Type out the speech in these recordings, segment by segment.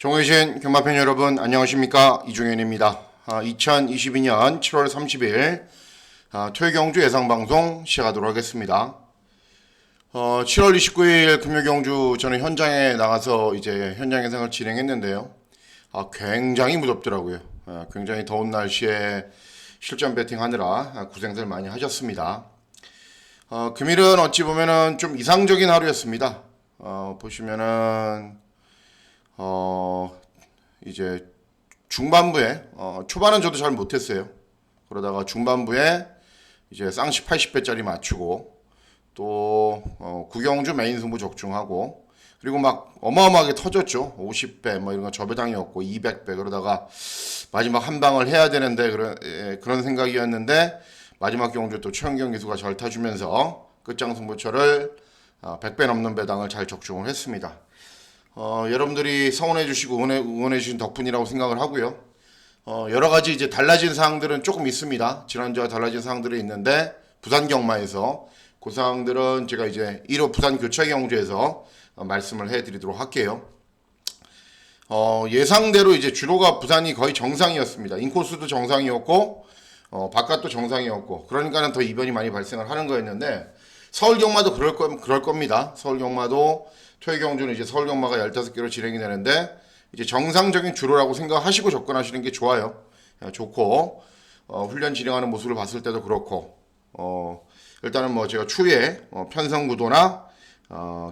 종해신 경마팬 여러분 안녕하십니까, 이종현입니다. 2022년 7월 30일 토요경주 예상방송 시작하도록 하겠습니다. 7월 29일 금요경주 저는 현장에 나가서 이제 현장 예상을 진행했는데요. 굉장히 무섭더라고요. 굉장히 더운 날씨에 실전 배팅하느라 고생들 많이 하셨습니다. 금일은 어찌 보면은 좀 이상적인 하루였습니다. 보시면은 이제 중반부에 초반은 저도 잘 못했어요. 그러다가 중반부에 이제 쌍시 80배짜리 맞추고 또 구경주 메인 승부 적중하고 그리고 막 어마어마하게 터졌죠. 50배 뭐 이런 거 저배당이었고 200배 그러다가 마지막 한 방을 해야 되는데 그런 생각이었는데 마지막 경주 또 최현경 기수가 잘 타주면서 끝장 승부처를 100배 넘는 배당을 잘 적중을 했습니다. 여러분들이 성원해 주시고 응원해 주신 덕분이라고 생각을 하고요. 여러 가지 이제 달라진 사항들은 조금 있습니다. 지난주와 달라진 사항들이 있는데 부산 경마에서 그 사항들은 제가 이제 1호 부산 교차 경주에서 말씀을 해 드리도록 할게요. 예상대로 이제 주로가 부산이 거의 정상이었습니다. 인코스도 정상이었고 바깥도 정상이었고 그러니까는 더 이변이 많이 발생을 하는 거였는데 서울 경마도 그럴 겁니다. 서울 경마도 토요 경주는 이제 서울 경마가 15개로 진행이 되는데 이제 정상적인 주로라고 생각하시고 접근하시는 게 좋아요. 좋고 훈련 진행하는 모습을 봤을 때도 그렇고 일단은 뭐 제가 추후에 편성 구도나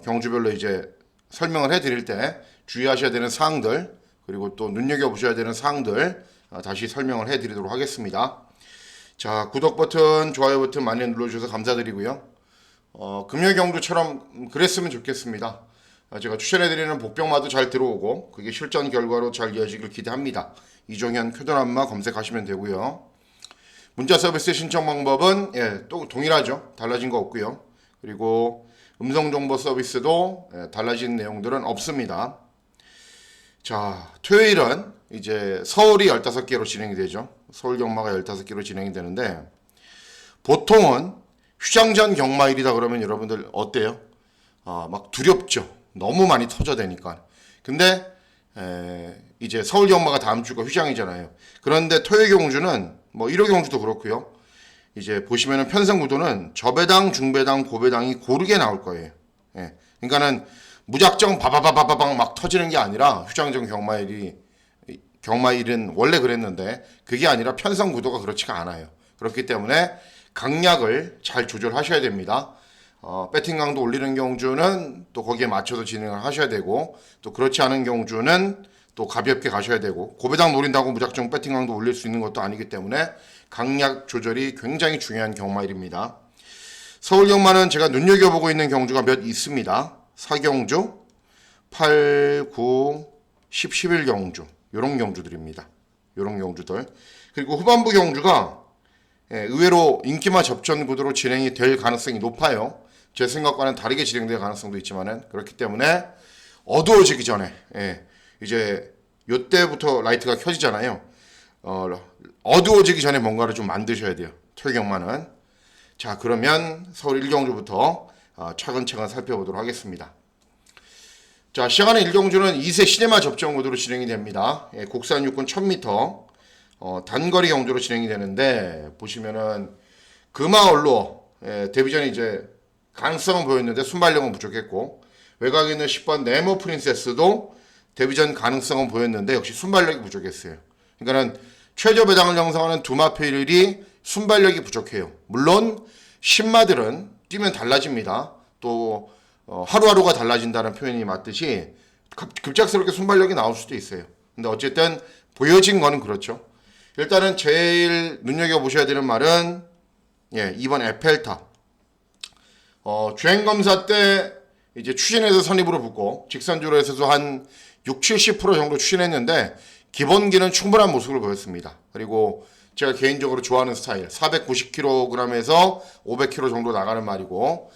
경주별로 이제 설명을 해드릴 때 주의하셔야 되는 사항들 그리고 또 눈여겨보셔야 되는 사항들 다시 설명을 해드리도록 하겠습니다. 자, 구독 버튼, 좋아요 버튼 많이 눌러주셔서 감사드리고요. 금요 경주처럼 그랬으면 좋겠습니다. 제가 추천해드리는 복병마도 잘 들어오고 그게 실전 결과로 잘 이어지길 기대합니다. 이종현 쾌변안마 검색하시면 되고요. 문자 서비스 신청 방법은 또 동일하죠. 달라진 거 없고요. 그리고 음성정보 서비스도 달라진 내용들은 없습니다. 자, 토요일은 이제 서울이 15개로 진행이 되죠. 서울 경마가 15개로 진행이 되는데 보통은 휴장전 경마일이다 그러면 여러분들 어때요? 막 두렵죠. 너무 많이 터져대니까. 근데 이제 서울 경마가 다음 주가 휴장이잖아요. 그런데 토요 경주는 뭐 1호 경주도 그렇고요. 이제 보시면은 편성 구도는 저배당, 중배당, 고배당이 고르게 나올 거예요. 그러니까는 무작정 바바바바바방 막 터지는 게 아니라 휴장전 경마일은 원래 그랬는데 그게 아니라 편성 구도가 그렇지가 않아요. 그렇기 때문에 강약을 잘 조절하셔야 됩니다. 배팅 강도 올리는 경주는 또 거기에 맞춰서 진행을 하셔야 되고 또 그렇지 않은 경주는 또 가볍게 가셔야 되고 고배당 노린다고 무작정 배팅 강도 올릴 수 있는 것도 아니기 때문에 강약 조절이 굉장히 중요한 경마일입니다. 서울 경마는 제가 눈여겨보고 있는 경주가 몇 있습니다. 4경주, 8, 9, 10, 11 경주 요런 경주들입니다. 요런 경주들 그리고 후반부 경주가 의외로 인기마 접전 구도로 진행이 될 가능성이 높아요. 제 생각과는 다르게 진행될 가능성도 있지만은 그렇기 때문에 어두워지기 전에 이제 요때부터 라이트가 켜지잖아요. 어두워지기 전에 뭔가를 좀 만드셔야 돼요. 토요경마는. 자, 그러면 서울 1경주부터 차근차근 살펴보도록 하겠습니다. 자, 시작하는 1경주는 2세 시네마 접전 구도로 진행이 됩니다. 국산 육군 1000m 단거리 경주로 진행이 되는데 보시면은 금화얼로 데뷔전에 이제 가능성은 보였는데 순발력은 부족했고 외곽에 있는 10번 네모 프린세스도 데뷔전 가능성은 보였는데 역시 순발력이 부족했어요. 그러니까는 최저 배당을 형성하는 두 마필이 순발력이 부족해요. 물론 신마들은 뛰면 달라집니다. 또 하루하루가 달라진다는 표현이 맞듯이 급작스럽게 순발력이 나올 수도 있어요. 근데 어쨌든 보여진 거는 그렇죠. 일단은 제일 눈여겨보셔야 되는 말은 2번 에펠탑. 주행검사 때 이제 추진해서 선입으로 붙고 직선주로에서도 한 60, 70% 정도 추진했는데 기본기는 충분한 모습을 보였습니다. 그리고 제가 개인적으로 좋아하는 스타일 490kg에서 500kg 정도 나가는 말이고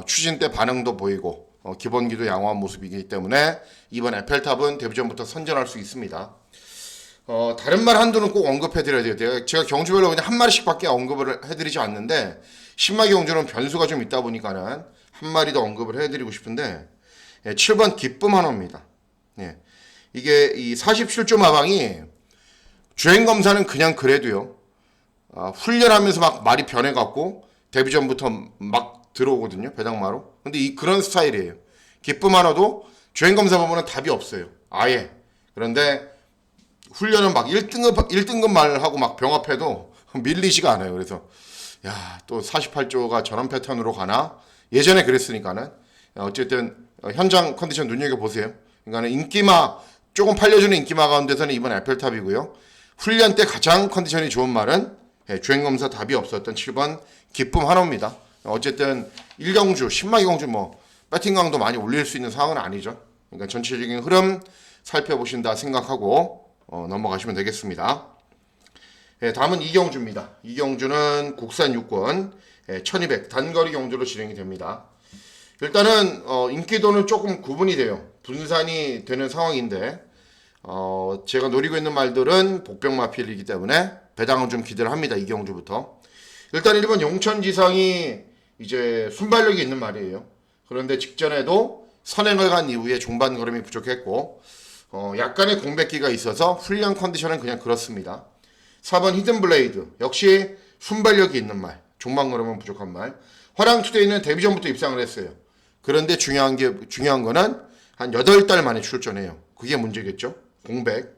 추진 때 반응도 보이고 기본기도 양호한 모습이기 때문에 이번 에펠탑은 데뷔전부터 선전할 수 있습니다. 다른 말 한두는 꼭 언급해드려야 돼요. 제가 경주별로 그냥 한 마리씩밖에 언급을 해드리지 않는데 신마 경주는 변수가 좀 있다 보니까는 한 마리 더 언급을 해드리고 싶은데 7번 기쁨 한호입니다. 이게 이 47조 마방이 주행 검사는 그냥 그래도요. 훈련하면서 막 말이 변해갖고 데뷔 전부터 막 들어오거든요. 배당마로. 근데 그런 스타일이에요. 기쁨 하나도 주행 검사 보면은 답이 없어요. 아예. 그런데 훈련은 막 1등급 말하고 막 병합해도 밀리지가 않아요. 그래서 야, 또 48조가 저런 패턴으로 가나? 예전에 그랬으니까는 어쨌든 현장 컨디션 눈여겨보세요. 그러니까 인기마 조금 팔려주는 인기마 가운데서는 이번 에펠탑이고요. 훈련 때 가장 컨디션이 좋은 말은 주행검사 답이 없었던 7번 기쁨 한호입니다. 어쨌든 1경주, 10마기 경주 뭐 배팅 강도 많이 올릴 수 있는 상황은 아니죠. 그러니까 전체적인 흐름 살펴보신다 생각하고 넘어가시면 되겠습니다. 다음은 이경주입니다. 이경주는 국산 육권 1200 단거리 경주로 진행이 됩니다. 일단은 인기도는 조금 구분이 돼요. 분산이 되는 상황인데 제가 노리고 있는 말들은 복병마필이기 때문에 배당은 좀 기대를 합니다. 이경주부터. 일단 1번 용천지상이 이제 순발력이 있는 말이에요. 그런데 직전에도 선행을 간 이후에 중반 걸음이 부족했고 약간의 공백기가 있어서 훈련 컨디션은 그냥 그렇습니다. 4번 히든블레이드 역시 순발력이 있는 말, 중반 걸음은 부족한 말. 화랑투데이는 데뷔 전부터 입상을 했어요. 그런데 중요한 거는 한 8달 만에 출전해요. 그게 문제겠죠. 공백.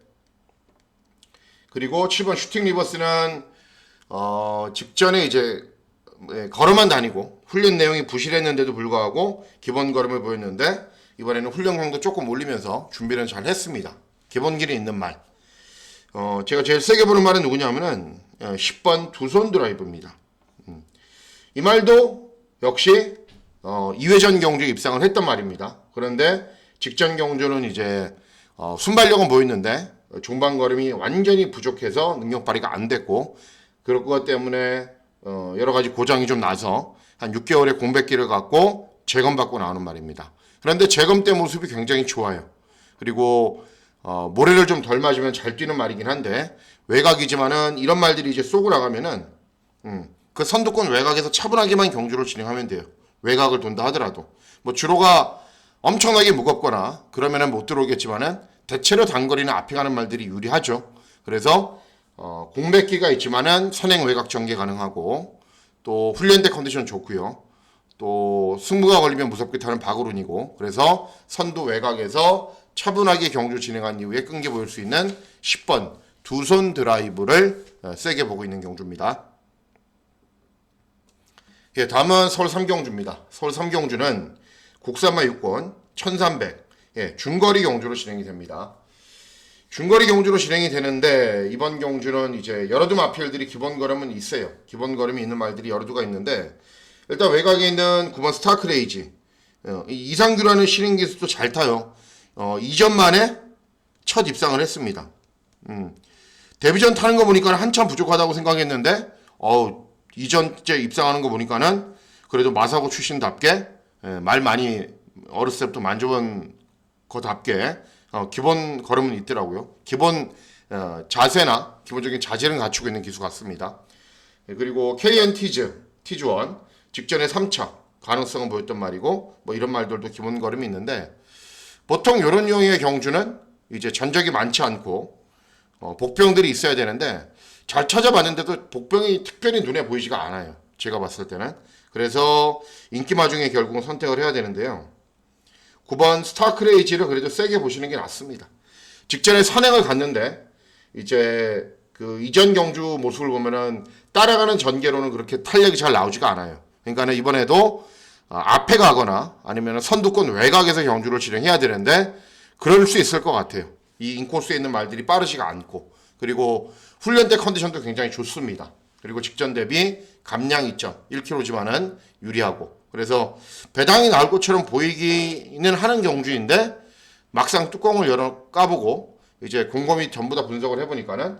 그리고 7번 슈팅 리버스는 직전에 이제 걸어만 다니고 훈련 내용이 부실했는데도 불구하고 기본 걸음을 보였는데 이번에는 훈련량도 조금 올리면서 준비를 잘 했습니다. 기본기는 있는 말. 제가 제일 세게 보는 말은 누구냐면은 10번 두 손 드라이브입니다. 이 말도 역시 2회전 경주에 입상을 했던 말입니다. 그런데 직전 경주는 이제 순발력은 보였는데 중반 걸음이 완전히 부족해서 능력 발휘가 안 됐고 그럴 것 때문에 여러 가지 고장이 좀 나서 한 6개월의 공백기를 갖고 재검받고 나오는 말입니다. 그런데 재검 때 모습이 굉장히 좋아요. 그리고 모래를 좀 덜 맞으면 잘 뛰는 말이긴 한데 외곽이지만은 이런 말들이 이제 쏘고 나가면은 그 선두권 외곽에서 차분하게만 경주를 진행하면 돼요. 외곽을 돈다 하더라도 뭐 주로가 엄청나게 무겁거나 그러면은 못 들어오겠지만은 대체로 단거리는 앞에 가는 말들이 유리하죠. 그래서 공백기가 있지만은 선행 외곽 전개 가능하고 또 훈련대 컨디션 좋고요. 또 승부가 걸리면 무섭게 타는 박으룬이고 그래서 선두 외곽에서 차분하게 경주 진행한 이후에 끈기 보일 수 있는 10번 두 손 드라이브를 세게 보고 있는 경주입니다. 다음은 서울 3경주입니다. 서울 3경주는 국산마 6권 1300 중거리 경주로 진행이 됩니다. 중거리 경주로 진행이 되는데 이번 경주는 이제 여러 두 마필들이 기본 걸음은 있어요. 기본 걸음이 있는 말들이 여러 두가 있는데 일단 외곽에 있는 9번 스타크레이지 이상규라는 신인 기수도 잘 타요. 2전 만에 첫 입상을 했습니다. 데뷔전 타는 거 보니까 한참 부족하다고 생각했는데 2전째 입상하는 거 보니까는 그래도 마사고 출신답게 말 많이 어렸을 때부터 만져본 거답게 기본 걸음은 있더라고요. 기본 자세나 기본적인 자질은 갖추고 있는 기수 같습니다. 그리고 KN 티즈1 직전에 3차 가능성은 보였던 말이고 뭐 이런 말들도 기본 걸음이 있는데 보통 이런 유형의 경주는 이제 전적이 많지 않고 복병들이 있어야 되는데 잘 찾아봤는데도 복병이 특별히 눈에 보이지가 않아요. 제가 봤을 때는. 그래서 인기마 중에 결국은 선택을 해야 되는데요. 9번 스타크레이지를 그래도 세게 보시는 게 낫습니다. 직전에 선행을 갔는데 이제 그 이전 경주 모습을 보면은 따라가는 전개로는 그렇게 탄력이 잘 나오지가 않아요. 그러니까 이번에도 앞에 가거나 아니면 선두권 외곽에서 경주를 진행해야 되는데 그럴 수 있을 것 같아요. 이 인코스에 있는 말들이 빠르지가 않고 그리고 훈련 때 컨디션도 굉장히 좋습니다. 그리고 직전 대비 감량 2.1kg지만은 유리하고 그래서 배당이 나올 것처럼 보이기는 하는 경주인데 막상 뚜껑을 열어 까보고 이제 곰곰이 전부 다 분석을 해보니까는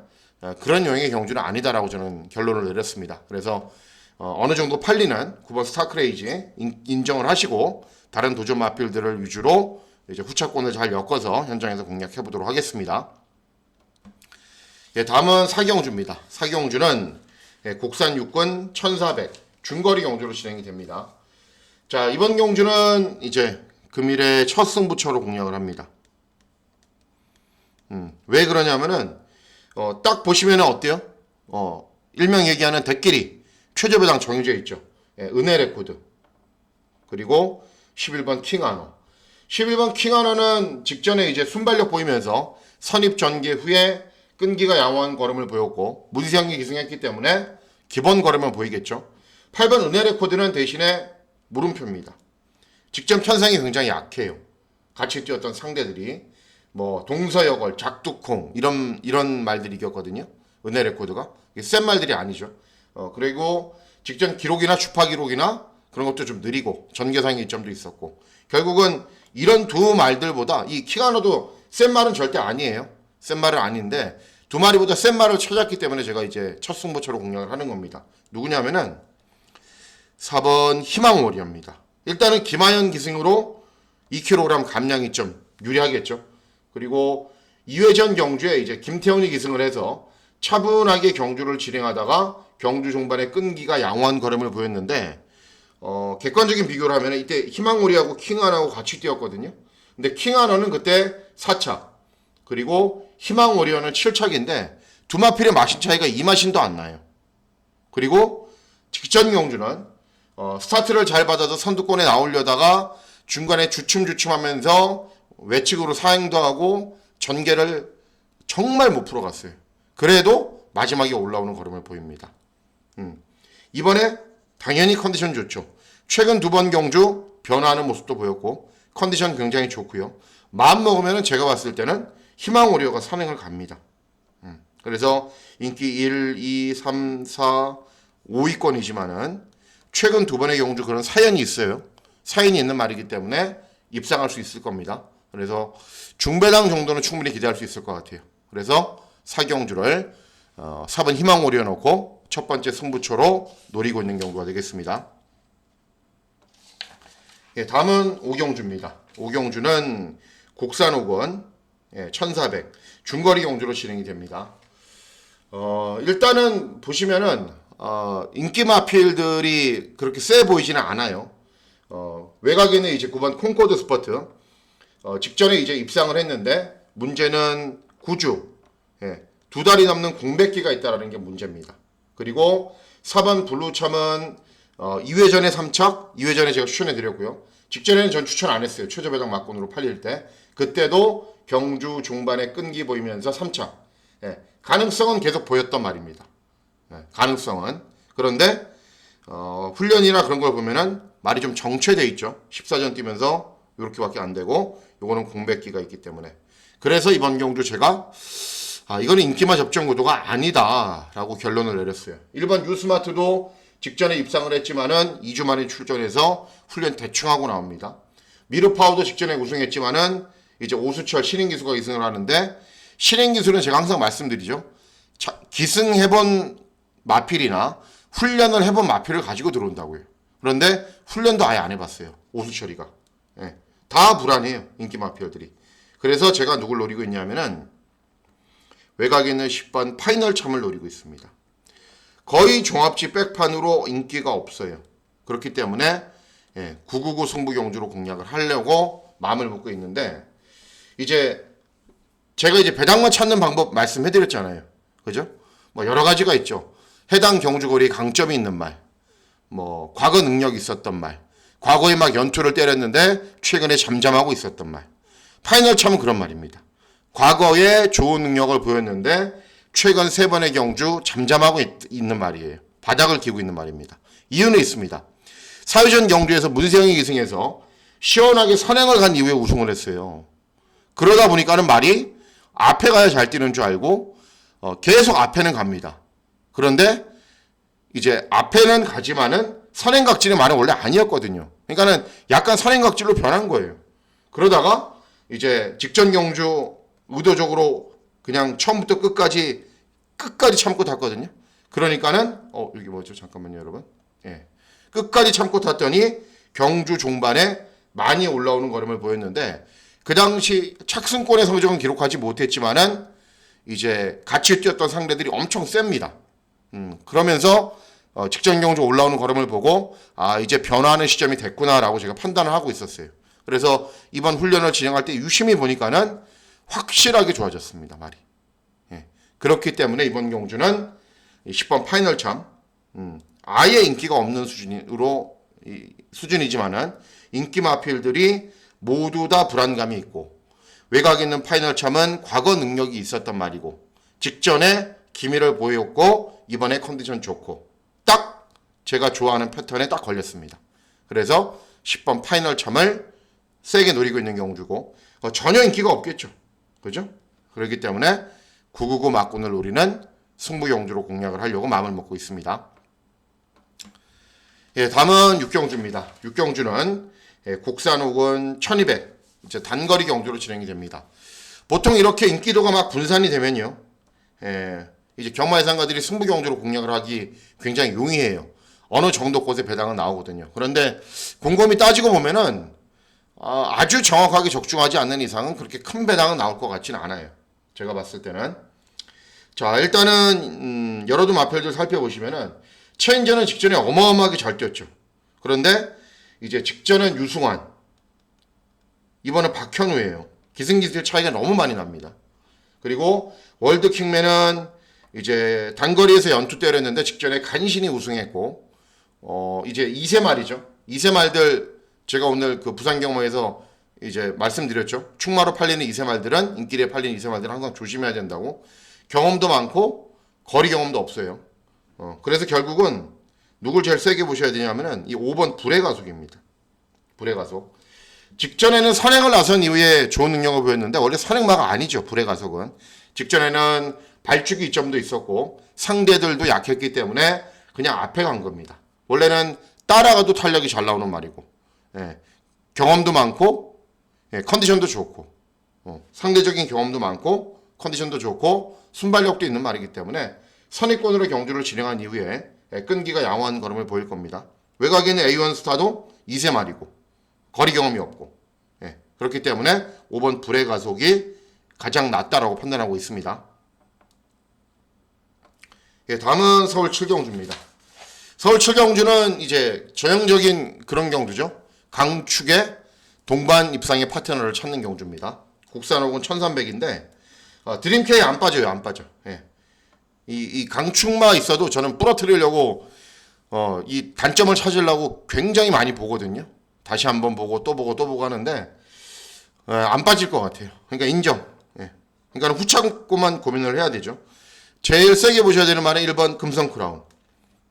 그런 유형의 경주는 아니다라고 저는 결론을 내렸습니다. 그래서 어느 정도 팔리는 9번 스타크레이지 인정을 하시고 다른 도전 마필들을 위주로 이제 후차권을 잘 엮어서 현장에서 공략해 보도록 하겠습니다. 다음은 사경주입니다. 사경주는 국산 육권 1400 중거리 경주로 진행이 됩니다. 자, 이번 경주는 이제 금일의 첫 승부처로 공략을 합니다. 왜 그러냐면은 딱 보시면은 어때요? 일명 얘기하는 대끼리 최저배당 정해져 있죠. 예, 은혜 레코드. 그리고 11번 킹하너. 11번 킹하너는 직전에 이제 순발력 보이면서 선입 전개 후에 끈기가 양호한 걸음을 보였고 문세영이 기승했기 때문에 기본 걸음을 보이겠죠. 8번 은혜 레코드는 대신에 물음표입니다. 직전 편성이 굉장히 약해요. 같이 뛰었던 상대들이 뭐 동서여걸, 작두콩 이런 말들이 이겼거든요. 은혜 레코드가 센 말들이 아니죠. 그리고 직전 기록이나 주파 기록이나 그런 것도 좀 느리고 전개상의 이점도 있었고 결국은 이런 두 말들보다 이 킹하너도 센 말은 절대 아니에요. 센 말은 아닌데 두 마리보다 센 말을 찾았기 때문에 제가 이제 첫 승부처로 공략을 하는 겁니다. 누구냐면은 4번 희망오리입니다. 일단은 김하연 기승으로 2kg 감량이 좀 유리하겠죠. 그리고 2회전 경주에 이제 김태훈이 기승을 해서 차분하게 경주를 진행하다가 경주 종반에 끈기가 양호한 걸음을 보였는데 객관적인 비교를 하면 이때 희망오리하고 킹하너하고 같이 뛰었거든요. 근데 킹하너는 그때 4차 그리고 희망오리어는 7차기인데 두 마필의 마신 차이가 2마신도 안 나요. 그리고 직전 경주는 스타트를 잘 받아서 선두권에 나오려다가 중간에 주춤주춤하면서 외측으로 사행도 하고 전개를 정말 못 풀어갔어요. 그래도 마지막에 올라오는 걸음을 보입니다. 이번에 당연히 컨디션 좋죠. 최근 두 번 경주 변화하는 모습도 보였고 컨디션 굉장히 좋고요. 마음 먹으면 제가 봤을 때는 희망오리어가 선행을 갑니다. 그래서 인기 1, 2, 3, 4, 5위권이지만은 최근 두 번의 경주 그런 사연이 있어요. 사연이 있는 말이기 때문에 입상할 수 있을 겁니다. 그래서 중배당 정도는 충분히 기대할 수 있을 것 같아요. 그래서 4경주를 4번 희망오리어 놓고 첫 번째 승부처로 노리고 있는 경주가 되겠습니다. 예, 다음은 5경주입니다. 5경주는 국산 5권 1400 중거리 경주로 진행이 됩니다. 일단은 보시면은 인기 마필들이 그렇게 세 보이지는 않아요. 외곽에는 이제 9번 콩코드 스퍼트 직전에 이제 입상을 했는데 문제는 구주 두 달이 넘는 공백기가 있다는 게 문제입니다. 그리고 4번 블루참은 2회전에 3착 2회전에 제가 추천해 드렸고요. 직전에는 전 추천 안 했어요. 최저배당 막군으로 팔릴 때 그때도 경주 중반에 끈기 보이면서 3착 가능성은 계속 보였단 말입니다. 가능성은 그런데 훈련이나 그런 걸 보면은 말이 좀 정체돼 있죠. 14전 뛰면서 이렇게밖에 안 되고 요거는 공백기가 있기 때문에 그래서 이번 경주 제가 이거는 인기마 접전 구도가 아니다 라고 결론을 내렸어요. 1번 유스마트도 직전에 입상을 했지만은 2주 만에 출전해서 훈련 대충 하고 나옵니다. 미르파워도 직전에 우승했지만은 이제 오수철 신인기수가 기승을 하는데 신인기수는 제가 항상 말씀드리죠. 기승해본 마필이나 훈련을 해본 마필을 가지고 들어온다고요. 그런데 훈련도 아예 안 해봤어요. 오수철이가. 다 불안해요. 인기 마필들이. 그래서 제가 누굴 노리고 있냐면은 외곽에 있는 10번 파이널 참을 노리고 있습니다. 거의 종합지 백판으로 인기가 없어요. 그렇기 때문에 999 승부 경주로 공략을 하려고 마음을 먹고 있는데 이제 제가 이제 배당만 찾는 방법 말씀해드렸잖아요. 그죠? 뭐 여러 가지가 있죠. 해당 경주거리에 강점이 있는 말, 뭐 과거 능력이 있었던 말, 과거에 막 연투를 때렸는데 최근에 잠잠하고 있었던 말. 파이널 참은 그런 말입니다. 과거에 좋은 능력을 보였는데 최근 3번의 경주 잠잠하고 있는 말이에요. 바닥을 기고 있는 말입니다. 이유는 있습니다. 4회전 경주에서 문세영이 기승해서 시원하게 선행을 간 이후에 우승을 했어요. 그러다 보니까는 말이 앞에 가야 잘 뛰는 줄 알고 계속 앞에는 갑니다. 그런데 이제 앞에는 가지만은 선행각질의 말은 원래 아니었거든요. 그러니까는 약간 선행각질로 변한 거예요. 그러다가 이제 직전 경주 의도적으로 그냥 처음부터 끝까지 참고 탔거든요. 그러니까는 여기 뭐죠? 잠깐만요, 여러분. 끝까지 참고 탔더니 경주 종반에 많이 올라오는 걸음을 보였는데 그 당시 착승권의 성적은 기록하지 못했지만은 이제 같이 뛰었던 상대들이 엄청 셉니다. 그러면서 직전 경주 올라오는 걸음을 보고 이제 변화하는 시점이 됐구나라고 제가 판단을 하고 있었어요. 그래서 이번 훈련을 진행할 때 유심히 보니까는 확실하게 좋아졌습니다. 말이. 예. 그렇기 때문에 이번 경주는 10번 파이널 참 아예 인기가 없는 수준이지만은 인기 마필들이 모두 다 불안감이 있고 외곽 있는 파이널 참은 과거 능력이 있었단 말이고 직전에 기미를 보였고 이번에 컨디션 좋고 딱 제가 좋아하는 패턴에 딱 걸렸습니다. 그래서 10번 파이널 참을 세게 노리고 있는 경주고 전혀 인기가 없겠죠. 그죠? 그렇기 때문에 999 막군을 노리는 승부 경주로 공략을 하려고 마음을 먹고 있습니다. 예, 다음은 6경주입니다. 6경주는 국산 혹은 1200 이제 단거리 경주로 진행이 됩니다. 보통 이렇게 인기도가 막 분산이 되면요. 이제 경마 예상가들이 승부 경주로 공략을 하기 굉장히 용이해요. 어느 정도 곳에 배당은 나오거든요. 그런데 곰곰이 따지고 보면은 아주 정확하게 적중하지 않는 이상은 그렇게 큰 배당은 나올 것 같지는 않아요. 제가 봤을 때는. 자, 일단은 여러 두 마필들 살펴보시면은 체인저는 직전에 어마어마하게 잘 뛰었죠. 그런데 이제 직전은 유승환, 이번은 박현우예요. 기승기승 차이가 너무 많이 납니다. 그리고 월드킹맨은 이제 단거리에서 연투 때렸는데 직전에 간신히 우승했고 이제 2세 말이죠. 2세 말들 제가 오늘 그 부산 경마에서 이제 말씀드렸죠. 충마로 팔리는 2세 말들은 인기리에 팔리는 2세 말들은 항상 조심해야 된다고. 경험도 많고 거리 경험도 없어요. 그래서 결국은 누굴 제일 세게 보셔야 되냐면은 이 5번 불의 가속입니다. 불의 가속. 직전에는 선행을 나선 이후에 좋은 능력을 보였는데 원래 선행마가 아니죠. 불의 가속은. 직전에는 발주기 이점도 있었고 상대들도 약했기 때문에 그냥 앞에 간 겁니다. 원래는 따라가도 탄력이 잘 나오는 말이고 경험도 많고 컨디션도 좋고 상대적인 경험도 많고 컨디션도 좋고 순발력도 있는 말이기 때문에 선입권으로 경주를 진행한 이후에 끈기가 양호한 걸음을 보일 겁니다. 외곽에는 A1 스타도 2세 말이고 거리 경험이 없고 그렇기 때문에 5번 불의 가속이 가장 낫다라고 판단하고 있습니다. 다음은 서울 7경주입니다. 서울 7경주는 이제 전형적인 그런 경주죠. 강축의 동반 입상의 파트너를 찾는 경주입니다. 국산 혹은 1300인데 드림K 안 빠져요. 안 빠져. 이 강축마 있어도 저는 부러뜨리려고 이 단점을 찾으려고 굉장히 많이 보거든요. 다시 한번 보고 또 보고 또 보고 하는데 안 빠질 것 같아요. 그러니까 인정. 그러니까 후창고만 고민을 해야 되죠. 제일 세게 보셔야 되는 말은 1번 금성 크라운.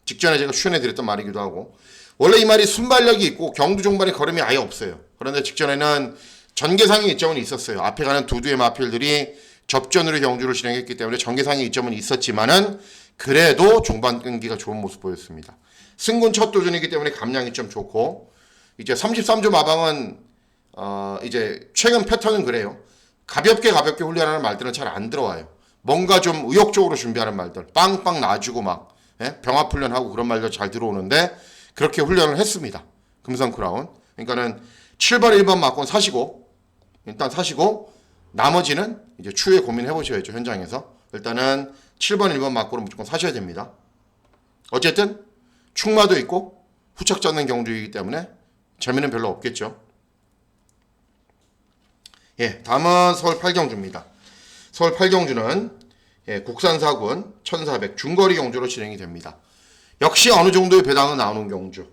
직전에 제가 추천해 드렸던 말이기도 하고 원래 이 말이 순발력이 있고 경주 종반에 걸음이 아예 없어요. 그런데 직전에는 전개상의 이점은 있었어요. 앞에 가는 두 두의 마필들이 접전으로 경주를 진행했기 때문에 전개상의 이점은 있었지만은 그래도 종반 끈기가 좋은 모습 보였습니다. 승군 첫 도전이기 때문에 감량이 좀 좋고 이제 33조 마방은 이제 최근 패턴은 그래요. 가볍게 훈련하는 말들은 잘 안 들어와요. 뭔가 좀 의욕적으로 준비하는 말들, 빵빵 놔주고 막 병합 훈련하고 그런 말들 잘 들어오는데 그렇게 훈련을 했습니다. 금성 크라운. 그러니까는 7번 1번 막권 사시고 일단 사시고 나머지는 이제 추후에 고민해 보셔야죠. 현장에서. 일단은 7번 1번 막권은 무조건 사셔야 됩니다. 어쨌든 충마도 있고 후착 잡는 경주이기 때문에 재미는 별로 없겠죠. 다음은 서울 8경주입니다. 서울 8경주는 국산 4군 1400 중거리 경주로 진행이 됩니다. 역시 어느 정도의 배당은 나오는 경주.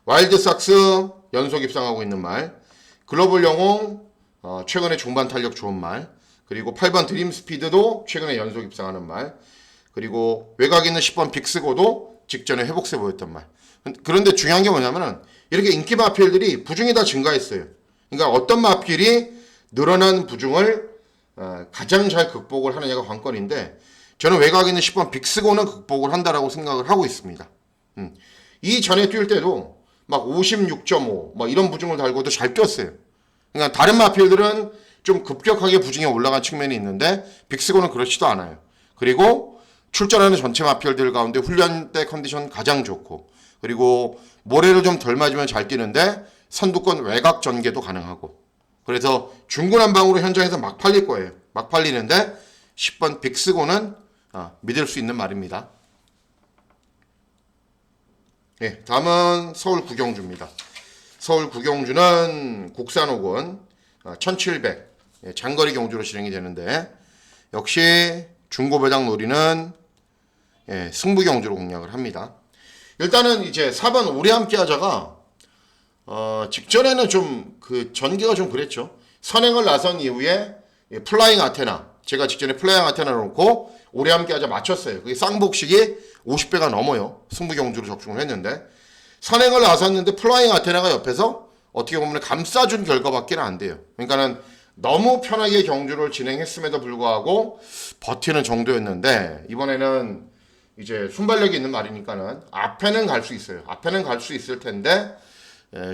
와일드삭스 연속 입상하고 있는 말, 글로벌 영웅 최근에 중반 탄력 좋은 말, 그리고 8번 드림 스피드도 최근에 연속 입상하는 말, 그리고 외곽 있는 10번 빅스고도 직전에 회복세 보였던 말. 그런데 중요한 게 뭐냐면은 이렇게 인기 마필들이 부중이 다 증가했어요. 그러니까 어떤 마필이 늘어난 부중을 가장 잘 극복을 하느냐가 관건인데 저는 외곽에 있는 10번 빅스고는 극복을 한다라고 생각을 하고 있습니다. 이 전에 뛸 때도 막 56.5 막 이런 부중을 달고도 잘 뛰었어요. 그러니까 다른 마필들은 좀 급격하게 부중이 올라간 측면이 있는데 빅스고는 그렇지도 않아요. 그리고 출전하는 전체 마필들 가운데 훈련 때 컨디션 가장 좋고 그리고 모래를 좀 덜 맞으면 잘 뛰는데 선두권 외곽 전개도 가능하고 그래서 중구난방으로 현장에서 막 팔릴 거예요. 막 팔리는데 10번 빅스고는 믿을 수 있는 말입니다. 다음은 서울 구경주입니다. 서울 구경주는 국산 혹은 1700 장거리 경주로 진행이 되는데 역시 중고배당 놀이는 승부 경주로 공략을 합니다. 일단은 이제 4번 오래 함께 하자가 직전에는 좀 그 전개가 좀 그랬죠. 선행을 나선 이후에 플라잉 아테나, 제가 직전에 플라잉 아테나 놓고 오래 함께 하자 맞췄어요. 그게 쌍복식이 50배가 넘어요. 승부 경주로 적중을 했는데 선행을 나섰는데 플라잉 아테나가 옆에서 어떻게 보면 감싸준 결과밖에 안 돼요. 그러니까는 너무 편하게 경주를 진행했음에도 불구하고 버티는 정도였는데 이번에는 이제 순발력이 있는 말이니까는 앞에는 갈 수 있어요. 앞에는 갈 수 있을 텐데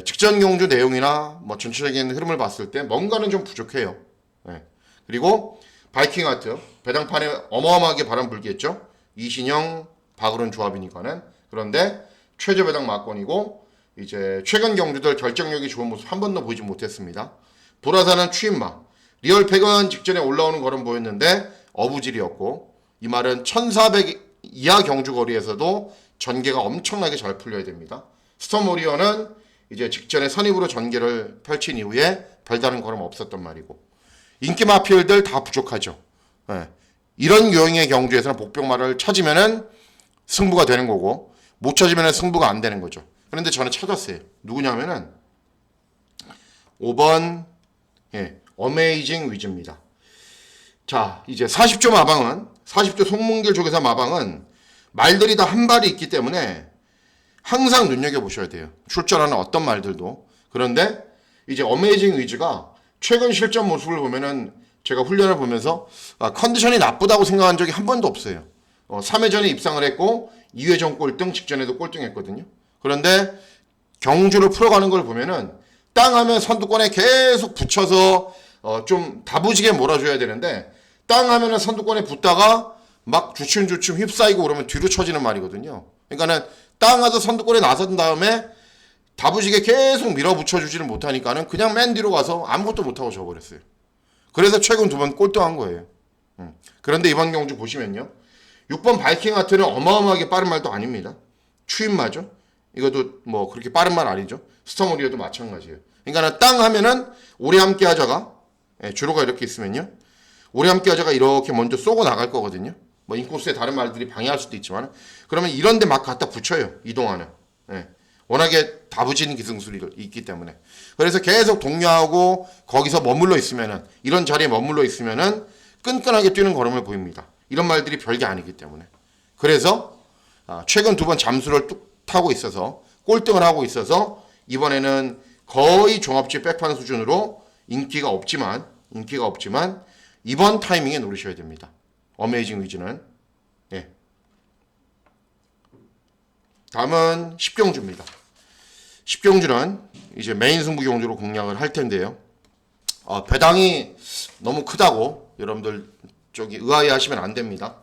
직전 경주 내용이나 뭐 전체적인 흐름을 봤을 때 뭔가는 좀 부족해요. 그리고 바이킹 아트 배당판에 어마어마하게 바람 불겠죠. 이신영 박으론 조합이니까는. 그런데 최저 배당 막권이고 이제 최근 경주들 결정력이 좋은 모습 한 번도 보이지 못했습니다. 불화사는 추임마 리얼팩은 직전에 올라오는 걸음 보였는데 어부질이었고 이 말은 1400 이하 경주 거리에서도 전개가 엄청나게 잘 풀려야 됩니다. 스톰오리어는 이제 직전에 선입으로 전개를 펼친 이후에 별다른 걸음 없었단 말이고 인기 마필들 다 부족하죠. 이런 유형의 경주에서는 복병마를 찾으면은 승부가 되는 거고 못 찾으면 승부가 안 되는 거죠. 그런데 저는 찾았어요. 누구냐면은 5번 어메이징 위즈입니다. 자, 이제 40조 마방은 40조 송문길 조계사 마방은 말들이 다 한 발이 있기 때문에 항상 눈여겨보셔야 돼요. 출전하는 어떤 말들도. 그런데 이제 어메이징 위즈가 최근 실전 모습을 보면은 제가 훈련을 보면서 컨디션이 나쁘다고 생각한 적이 한 번도 없어요. 3회전에 입상을 했고 2회전 꼴등, 직전에도 꼴등했거든요. 그런데 경주를 풀어가는 걸 보면은 땅 하면 선두권에 계속 붙여서 좀 다부지게 몰아줘야 되는데 땅 하면은 선두권에 붙다가 막 주춤주춤 휩싸이고 그러면 뒤로 쳐지는 말이거든요. 그러니까는 땅 가서 선두권에 나선 다음에 다부지게 계속 밀어붙여주지를 못하니까는 그냥 맨 뒤로 가서 아무것도 못하고 져버렸어요. 그래서 최근 2번 꼴등한 거예요. 그런데 이번 경주 보시면요. 6번 바이킹 하트는 어마어마하게 빠른 말도 아닙니다. 추임마죠. 이것도 뭐 그렇게 빠른 말 아니죠. 스톰오리어도 마찬가지예요. 그러니까 땅 하면은 오래 함께 하자가 주로가 이렇게 있으면요. 오래 함께 하자가 이렇게 먼저 쏘고 나갈 거거든요. 뭐 인코스에 다른 말들이 방해할 수도 있지만 그러면 이런 데 막 갖다 붙여요. 이동하는. 워낙에 다부진 기승술이 있기 때문에. 그래서 계속 동료하고 거기서 머물러 있으면은 이런 자리에 머물러 있으면은 끈끈하게 뛰는 걸음을 보입니다. 이런 말들이 별게 아니기 때문에. 그래서 최근 2번 잠수를 뚝 타고 있어서 꼴등을 하고 있어서 이번에는 거의 종합지 백판 수준으로 인기가 없지만 이번 타이밍에 노리셔야 됩니다. 어메이징 위즈는. 다음은 10경주입니다. 10경주는 이제 메인 승부 경주로 공략을 할 텐데요. 배당이 너무 크다고 여러분들 저기 의아해 하시면 안 됩니다.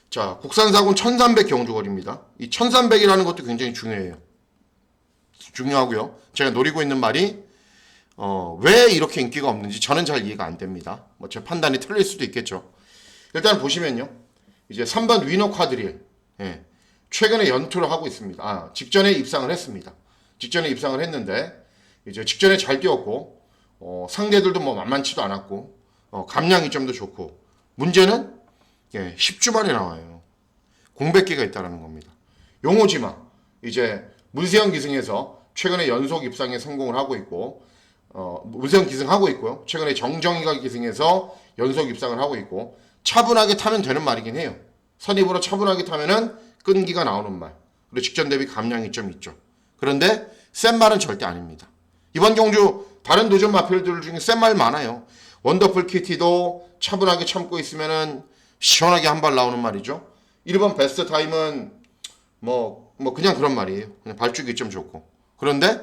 자, 국산사군 1300 경주거리입니다. 이 1300이라는 것도 굉장히 중요하고요. 제가 노리고 있는 말이 왜 이렇게 인기가 없는지 저는 잘 이해가 안 됩니다. 뭐 제 판단이 틀릴 수도 있겠죠. 일단 보시면요. 이제 3번 위너 쿼드릴. 최근에 연투를 하고 있습니다. 직전에 입상을 했습니다. 직전에 입상을 했는데 이제 직전에 잘 뛰었고 상대들도 뭐 만만치도 않았고 감량이 좀 더 좋고 문제는 10주 만에 나와요. 공백기가 있다는 겁니다. 용호지마 이제 문세영 기승에서 최근에 연속 입상에 성공을 하고 있고 문세영 기승하고 있고요. 최근에 정정희가 기승에서 연속 입상을 하고 있고 차분하게 타면 되는 말이긴 해요. 선입으로 차분하게 타면은 끈기가 나오는 말. 그리고 직전 대비 감량이 좀 있죠. 그런데 센 말은 절대 아닙니다. 이번 경주 다른 도전 마필들 중에 센 말 많아요. 원더풀 키티도 차분하게 참고 있으면은 시원하게 한 발 나오는 말이죠. 1번 베스트 타임은 뭐 그냥 그런 말이에요. 그냥 발주기 좀 좋고. 그런데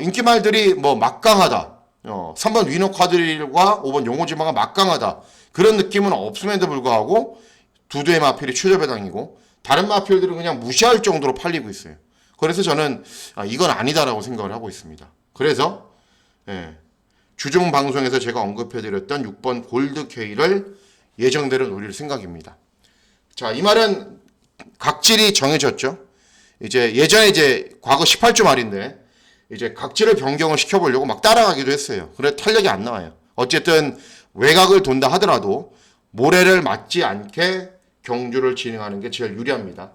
인기 말들이 뭐 막강하다. 3번 위너 쿼드릴과 5번 용호지마가 막강하다. 그런 느낌은 없음에도 불구하고 두 대의 마필이 최저 배당이고 다른 마필들은 그냥 무시할 정도로 팔리고 있어요. 그래서 저는 이건 아니다라고 생각을 하고 있습니다. 그래서 주중 방송에서 제가 언급해드렸던 6번 골드 K를 예정대로 노릴 생각입니다. 자, 이 말은 각질이 정해졌죠. 이제 예전에 과거 18조 말인데 이제 각질을 변경을 시켜보려고 막 따라가기도 했어요. 그래 탄력이 안 나와요. 어쨌든 외곽을 돈다 하더라도 모래를 맞지 않게 경주를 진행하는 게 제일 유리합니다.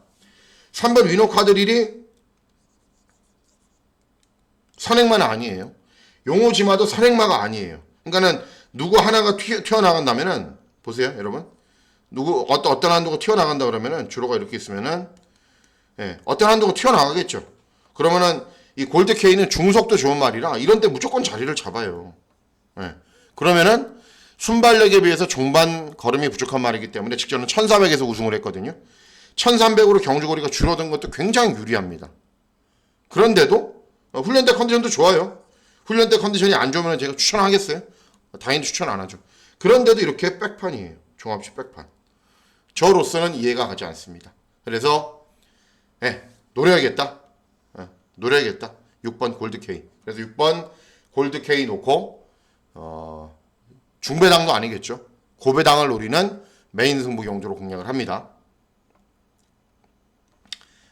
3번 위노카드릴이 선행마는 아니에요. 용호지마도 선행마가 아니에요. 그러니까는 누구 하나가 튀어나간다면은 보세요, 여러분. 어떤 한두가 튀어나간다 그러면은 주로가 이렇게 있으면은 어떤 한두가 튀어나가겠죠. 그러면은 이 골드 K는 중속도 좋은 말이라 이런 때 무조건 자리를 잡아요. 그러면은 순발력에 비해서 종반 걸음이 부족한 말이기 때문에 직전은 1400에서 우승을 했거든요. 1300으로 경주거리가 줄어든 것도 굉장히 유리합니다. 그런데도 훈련 때 컨디션도 좋아요. 훈련 때 컨디션이 안 좋으면 제가 추천하겠어요? 당연히 추천 안 하죠. 그런데도 이렇게 백판이에요. 종합식 백판. 저로서는 이해가 가지 않습니다. 그래서 노려야겠다. 노려야겠다. 6번 골드 K. 그래서 6번 골드 K 놓고 중배당도 아니겠죠. 고배당을 노리는 메인 승부 경주로 공략을 합니다.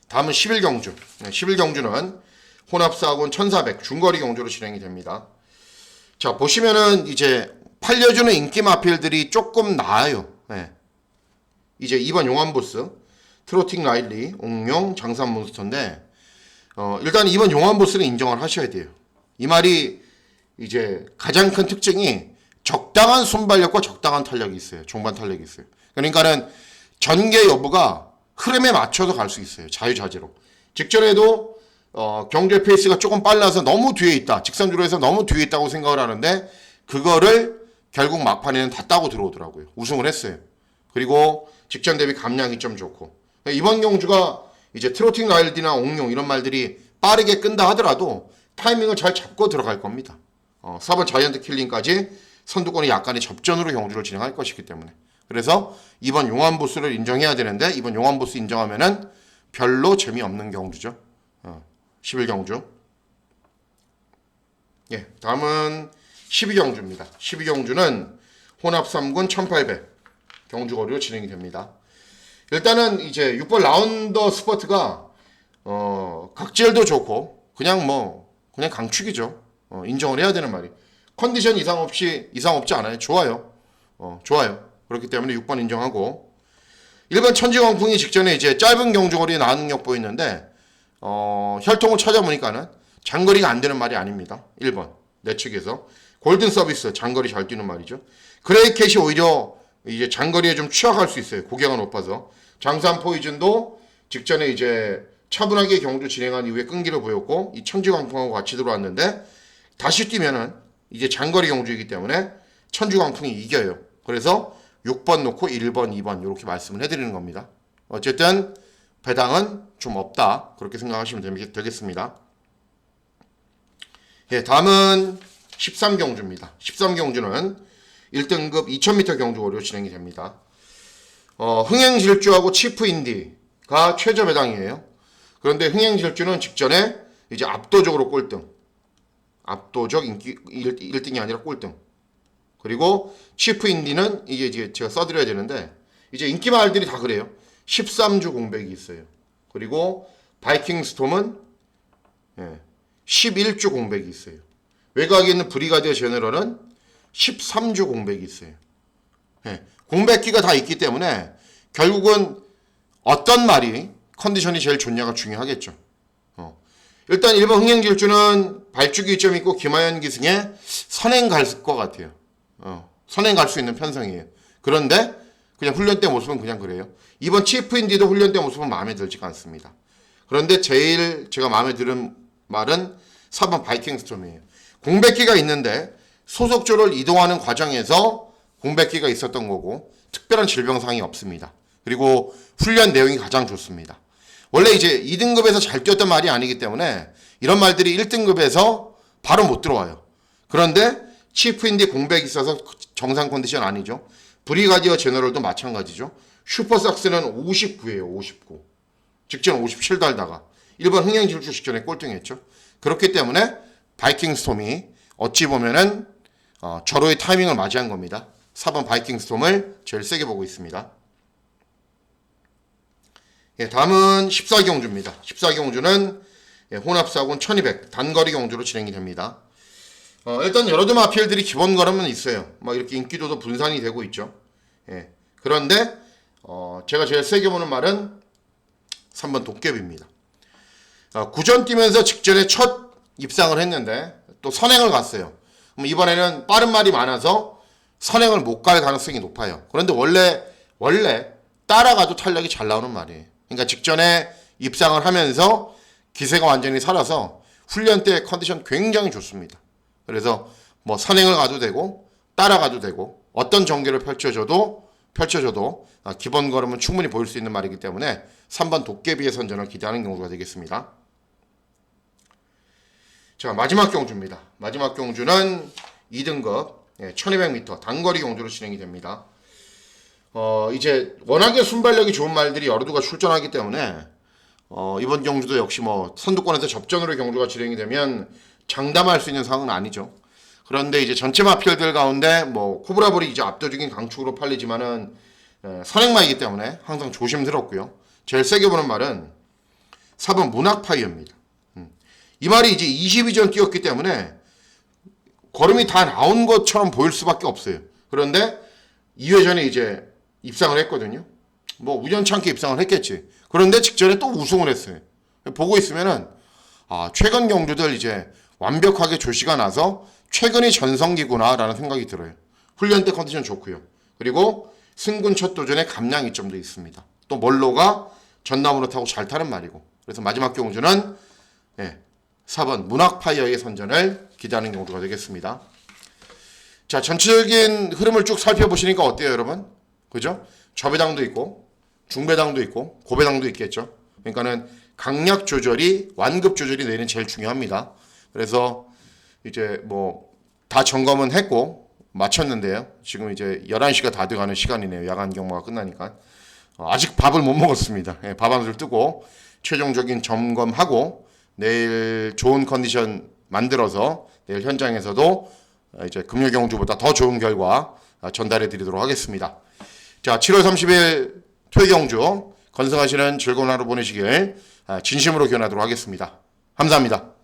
다음은 11경주. 11경주는 혼합사군 1400 중거리 경주로 진행이 됩니다. 자, 보시면은 이제 팔려주는 인기 마필들이 조금 나아요. 이제 2번 용암보스, 트로팅 라일리, 옥룡, 장산 몬스터인데 일단 2번 용암보스는 인정을 하셔야 돼요. 이 말이 이제 가장 큰 특징이 적당한 순발력과 적당한 탄력이 있어요. 종반 탄력이 있어요. 그러니까는 전개 여부가 흐름에 맞춰서 갈 수 있어요. 자유자재로. 직전에도 경주의 페이스가 조금 빨라서 너무 뒤에 있다. 직선주로에서 너무 뒤에 있다고 생각을 하는데 그거를 결국 막판에는 다 따고 들어오더라고요. 우승을 했어요. 그리고 직전 대비 감량이 좀 좋고 이번 경주가 이제 트로팅 라일디나 옥룡 이런 말들이 빠르게 끈다 하더라도 타이밍을 잘 잡고 들어갈 겁니다. 4번 자이언트 킬링까지 선두권이 약간의 접전으로 경주를 진행할 것이기 때문에 그래서 이번 용암보스를 인정해야 되는데 이번 용암보스 인정하면은 별로 재미없는 경주죠. 11경주. 다음은 12경주입니다. 12경주는 혼합 3군 1800 경주거리로 진행이 됩니다. 일단은 이제 6번 라운더 스퍼트가 각질도 좋고 그냥 강축이죠. 인정을 해야 되는 말이. 컨디션 이상 없지 않아요. 좋아요. 좋아요. 그렇기 때문에 6번 인정하고 1번 천지광풍이 직전에 이제 짧은 경주거리에 나은 능력 보였는데 혈통을 찾아보니까는 장거리가 안 되는 말이 아닙니다. 1번 내 측에서 골든 서비스 장거리 잘 뛰는 말이죠. 그레이캣이 오히려 이제 장거리에 좀 취약할 수 있어요. 고개가 높아서. 장산 포이즌도 직전에 이제 차분하게 경주 진행한 이후에 끈기를 보였고 이 천지광풍하고 같이 들어왔는데 다시 뛰면은 이제 장거리 경주이기 때문에 천지광풍이 이겨요. 그래서 6번 놓고 1번, 2번 이렇게 말씀을 해드리는 겁니다. 어쨌든 배당은 좀 없다. 그렇게 생각하시면 되겠습니다. 다음은 13경주입니다. 13경주는 1등급 2000m 경주거리로 진행이 됩니다. 흥행질주하고 치프인디가 최저 배당이에요. 그런데 흥행질주는 직전에 이제 압도적으로 꼴등. 압도적 인기 1등이 아니라 꼴등. 그리고 치프인디는 이게 제가 써드려야 되는데 이제 인기 말들이 다 그래요. 13주 공백이 있어요. 그리고 바이킹 스톰은 11주 공백이 있어요. 외곽에 있는 브리가디어 제너럴은 13주 공백이 있어요. 공백기가 다 있기 때문에 결국은 어떤 말이 컨디션이 제일 좋냐가 중요하겠죠. 일단 1번 흥행질주는 발주기 점 있고 김하연 기승에 선행 갈 것 같아요. 선행 갈 수 있는 편성이에요. 그런데 그냥 훈련 때 모습은 그냥 그래요. 2번 치프인디도 훈련 때 모습은 마음에 들지가 않습니다. 그런데 제일 제가 마음에 드는 말은 4번 바이킹 스톰이에요. 공백기가 있는데 소속조를 이동하는 과정에서 공백기가 있었던 거고 특별한 질병상이 없습니다. 그리고 훈련 내용이 가장 좋습니다. 원래 이제 2등급에서 잘 뛰었던 말이 아니기 때문에 이런 말들이 1등급에서 바로 못 들어와요. 그런데 치프인디 공백이 있어서 정상 컨디션 아니죠. 브리가디어 제너럴도 마찬가지죠. 슈퍼삭스는 59예요. 59. 직전 57 달다가 1번 흥행질주 직전에 꼴등했죠. 그렇기 때문에 바이킹 스톰이 어찌 보면은 절호의 타이밍을 맞이한 겁니다. 4번 바이킹 스톰을 제일 세게 보고 있습니다. 다음은 14경주입니다. 14경주는 혼합사군 1200 단거리 경주로 진행이 됩니다. 일단 여러도 마필들이 기본 걸음은 있어요. 막 이렇게 인기도도 분산이 되고 있죠. 예. 그런데 제가 제일 세게 보는 말은 3번 도깨비입니다. 구전 뛰면서 직전에 첫 입상을 했는데 또 선행을 갔어요. 그럼 이번에는 빠른 말이 많아서 선행을 못 갈 가능성이 높아요. 그런데 원래 따라가도 탄력이 잘 나오는 말이에요. 그러니까 직전에 입상을 하면서 기세가 완전히 살아서 훈련 때 컨디션 굉장히 좋습니다. 그래서 뭐 선행을 가도 되고 따라가도 되고 어떤 전개를 펼쳐줘도 기본 걸음은 충분히 보일 수 있는 말이기 때문에 3번 도깨비의 선전을 기대하는 경우가 되겠습니다. 자, 마지막 경주입니다. 마지막 경주는 2등급 1200m 단거리 경주로 진행이 됩니다. 이제 워낙에 순발력이 좋은 말들이 여러두가 출전하기 때문에 이번 경주도 역시 뭐 선두권에서 접전으로 경주가 진행이 되면 장담할 수 있는 상황은 아니죠. 그런데 이제 전체 마필들 가운데 뭐 코브라볼이 이제 압도적인 강축으로 팔리지만은 선행마이기 때문에 항상 조심스럽고요. 제일 세게 보는 말은 4번 문학파이어입니다. 이 말이 이제 22전 뛰었기 때문에 걸음이 다 나온 것처럼 보일 수밖에 없어요. 그런데 2회전에 이제 입상을 했거든요. 뭐 우연찮게 입상을 했겠지. 그런데 직전에 또 우승을 했어요. 보고 있으면은 최근 경주들 이제 완벽하게 조시가 나서 최근이 전성기구나라는 생각이 들어요. 훈련 때 컨디션 좋고요. 그리고 승군 첫 도전에 감량 이점도 있습니다. 또 멀로가 전남으로 타고 잘 타는 말이고. 그래서 마지막 경주는 4번 문학파이어의 선전을 기대하는 경우가 되겠습니다. 자, 전체적인 흐름을 쭉 살펴보시니까 어때요, 여러분? 그죠? 저배당도 있고 중배당도 있고 고배당도 있겠죠. 그러니까는 강약 조절이 완급 조절이 내일은 제일 중요합니다. 그래서 이제 뭐 다 점검은 했고 마쳤는데요. 지금 이제 11시가 다 돼가는 시간이네요. 야간 경마가 끝나니까. 아직 밥을 못 먹었습니다. 밥 한 술 뜨고 최종적인 점검하고 내일 좋은 컨디션 만들어서 내일 현장에서도 이제 금요 경주보다 더 좋은 결과 전달해 드리도록 하겠습니다. 자, 7월 30일 토요 경주 건승하시는 즐거운 하루 보내시길 진심으로 기원하도록 하겠습니다. 감사합니다.